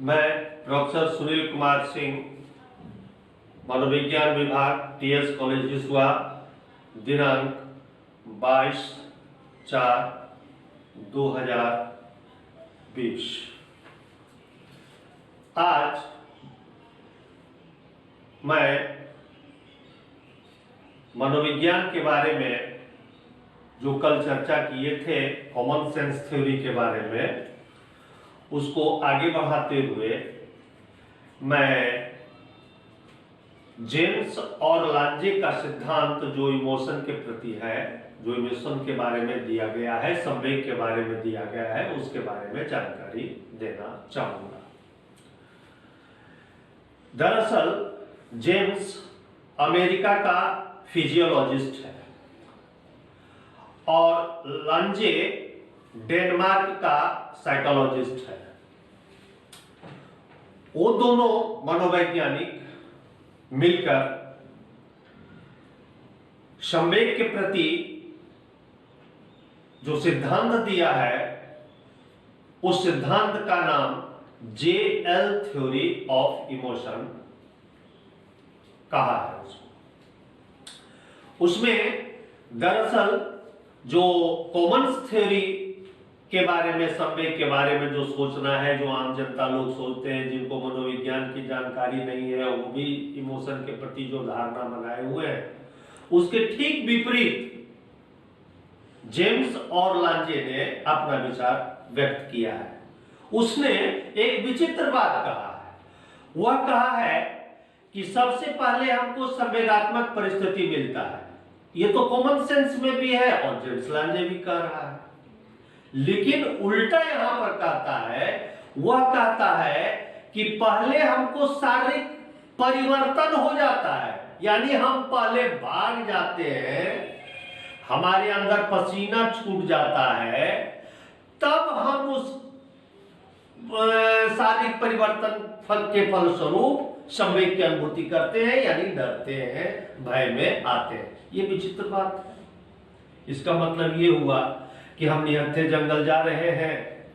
मैं प्रोफेसर सुनील कुमार सिंह, मनोविज्ञान विभाग, टीएस कॉलेज हिसुआ, दिनांक 22/4/2020। आज मैं मनोविज्ञान के बारे में जो कल चर्चा किए थे कॉमन सेंस थ्योरी के बारे में, उसको आगे बढ़ाते हुए मैं जेम्स और लांजे का सिद्धांत जो इमोशन के प्रति है, जो इमोशन के बारे में दिया गया है, संवेग के बारे में दिया गया है, उसके बारे में जानकारी देना चाहूंगा। दरअसल जेम्स अमेरिका का फिजियोलॉजिस्ट है और लांजे डेनमार्क का साइकोलॉजिस्ट है। वो दोनों मनोवैज्ञानिक मिलकर संवेग के प्रति जो सिद्धांत दिया है, उस सिद्धांत का नाम JL थ्योरी ऑफ इमोशन कहा है। उसमें दरअसल जो कॉमन थ्योरी के बारे में, संवेग के बारे में जो सोचना है, जो आम जनता लोग सोचते हैं, जिनको मनोविज्ञान की जानकारी नहीं है, वो भी इमोशन के प्रति जो धारणा बनाए हुए हैं, उसके ठीक विपरीत जेम्स और लांजे ने अपना विचार व्यक्त किया है। उसने एक विचित्र बात कहा है। वह कहा है कि सबसे पहले हमको संवेगात्मक परिस्थिति मिलता है। ये तो कॉमन सेंस में भी है और जेम्स लांजे भी कह रहा है, लेकिन उल्टा यहां पर कहता है, वह कहता है कि पहले हमको शारीरिक परिवर्तन हो जाता है, यानी हम पहले भाग जाते हैं, हमारे अंदर पसीना छूट जाता है, तब हम उस शारीरिक परिवर्तन के फलस्वरूप संवेग की अनुभूति करते हैं, यानी डरते हैं, भय में आते हैं। ये विचित्र बात है। इसका मतलब ये हुआ कि हम निहत्थे जंगल जा रहे हैं,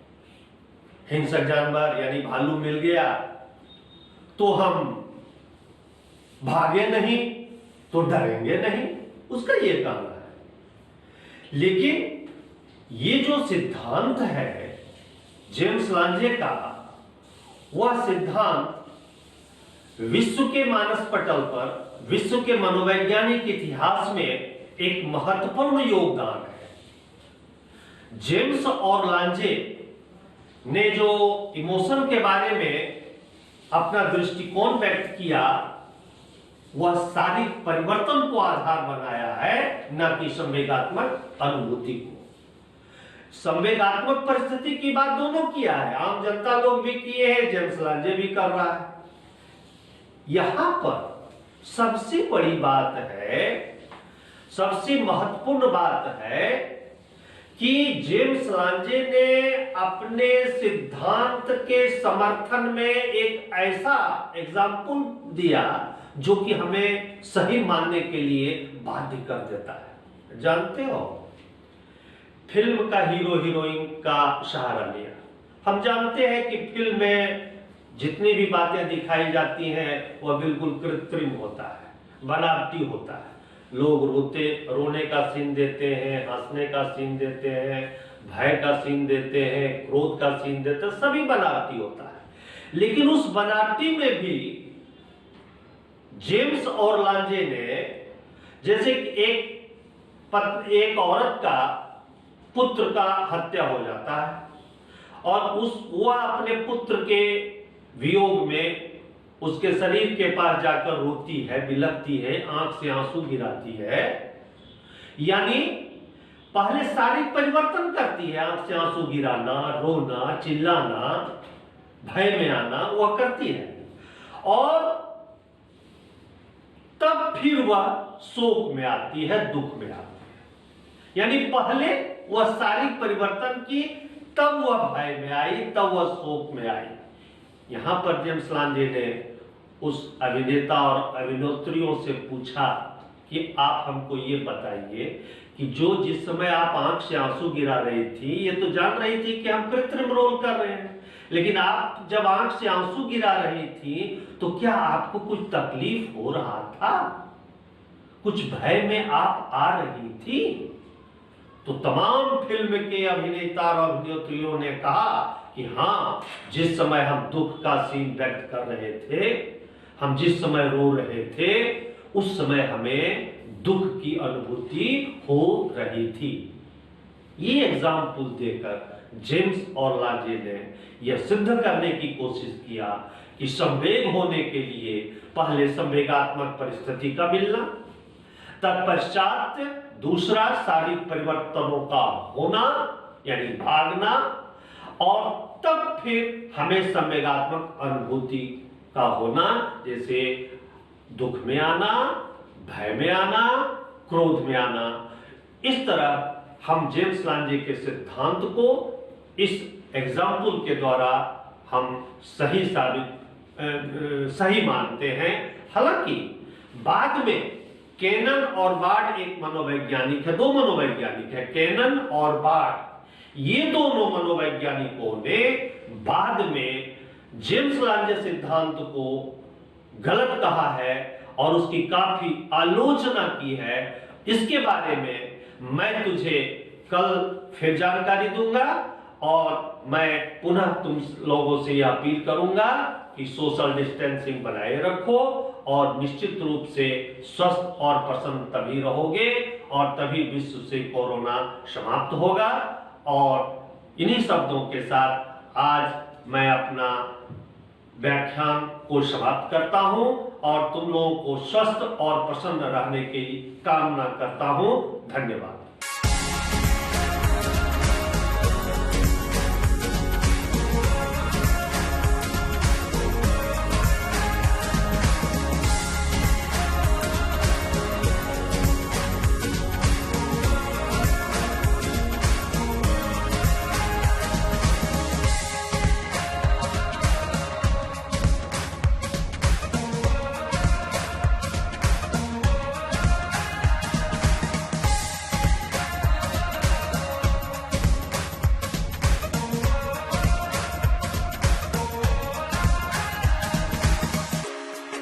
हिंसक जानवर यानी भालू मिल गया तो हम भागे नहीं, तो डरेंगे नहीं, उसका ये कहना है। लेकिन ये जो सिद्धांत है जेम्स लांजे का, वह सिद्धांत विश्व के मानस पटल पर, विश्व के मनोवैज्ञानिक इतिहास में एक महत्वपूर्ण योगदान है। जेम्स और लांजे ने जो इमोशन के बारे में अपना दृष्टिकोण व्यक्त किया, वह शारीरिक परिवर्तन को आधार बनाया है, न कि संवेगात्मक अनुभूति को। संवेगात्मक परिस्थिति की बात दोनों किया है, आम जनता लोग भी किए हैं, जेम्स लांजे भी कर रहा है। यहां पर सबसे बड़ी बात है, सबसे महत्वपूर्ण बात है कि जेम्स लांजे ने अपने सिद्धांत के समर्थन में एक ऐसा एग्जाम्पल दिया जो कि हमें सही मानने के लिए बाध्य कर देता है। जानते हो, फिल्म का हीरो हीरोइन का सहारा लिया। हम जानते हैं कि फिल्म में जितनी भी बातें दिखाई जाती हैं वह बिल्कुल कृत्रिम होता है, बनावटी होता है। लोग रोने का सीन देते हैं, हंसने का सीन देते हैं, भय का सीन देते हैं, क्रोध का सीन देते हैं, सभी बनावटी होता है। लेकिन उस बनावटी में भी जेम्स और लांजे ने, जैसे कि एक औरत का पुत्र का हत्या हो जाता है और वह अपने पुत्र के वियोग में उसके शरीर के पास जाकर रोती है, बिलखती है, आंख से आंसू गिराती है, यानी पहले शारीरिक परिवर्तन करती है, आंख से आंसू गिराना, रोना, चिल्लाना, भय में आना, वह करती है, और तब फिर वह शोक में आती है, दुख में आती है। यानी पहले वह शारीरिक परिवर्तन की, तब वह भय में आई, तब वह शोक में आई। यहां पर जेम्स लांजे ने उस अभिनेता और अभिनेत्रियों से पूछा कि आप हमको ये बताइए कि जो जिस समय आप आंख से आंसू गिरा रही थी, ये तो जान रही थी कि हम कृत्रिम रोल कर रहे हैं, लेकिन आप जब आंख से आंसू गिरा रही थी तो क्या आपको कुछ तकलीफ हो रहा था? कुछ भय में आप आ रही थी? तो तमाम फिल्म के अभिनेता और अभिनेत्रियों ने कहा कि हाँ, जिस समय हम दुख का सीन व्यक्त कर रहे थे, हम जिस समय रो रहे थे, उस समय हमें दुख की अनुभूति हो रही थी। ये एग्जाम्पल देकर जेम्स और लांजे ने यह सिद्ध करने की कोशिश किया कि संवेग होने के लिए पहले संवेगात्मक परिस्थिति का मिलना, तत्पश्चात दूसरा शारीरिक परिवर्तनों का होना यानी भागना, और तब फिर हमें संवेगात्मक अनुभूति का होना, जैसे दुख में आना, भय में आना, क्रोध में आना। इस तरह हम जेम्स लांजे के सिद्धांत को इस एग्जाम्पल के द्वारा हम सही मानते हैं। हालांकि बाद में केनन और बार्ड एक मनोवैज्ञानिक है, दो मनोवैज्ञानिक है, केनन और बार्ड, ये दोनों मनोवैज्ञानिकों ने बाद में जेम्स लांजे सिद्धांत को गलत कहा है और उसकी काफी आलोचना की है। इसके बारे में मैं तुझे कल फिर जानकारी दूंगा और मैं पुनः तुम लोगों से यह अपील करूंगा कि सोशल डिस्टेंसिंग बनाए रखो और निश्चित रूप से स्वस्थ और प्रसन्न तभी रहोगे और तभी विश्व से कोरोना समाप्त होगा। और इन्हीं शब्दों के साथ आज मैं अपना व्याख्यान को समाप्त करता हूं और तुम लोगों को स्वस्थ और प्रसन्न रहने की कामना करता हूं। धन्यवाद।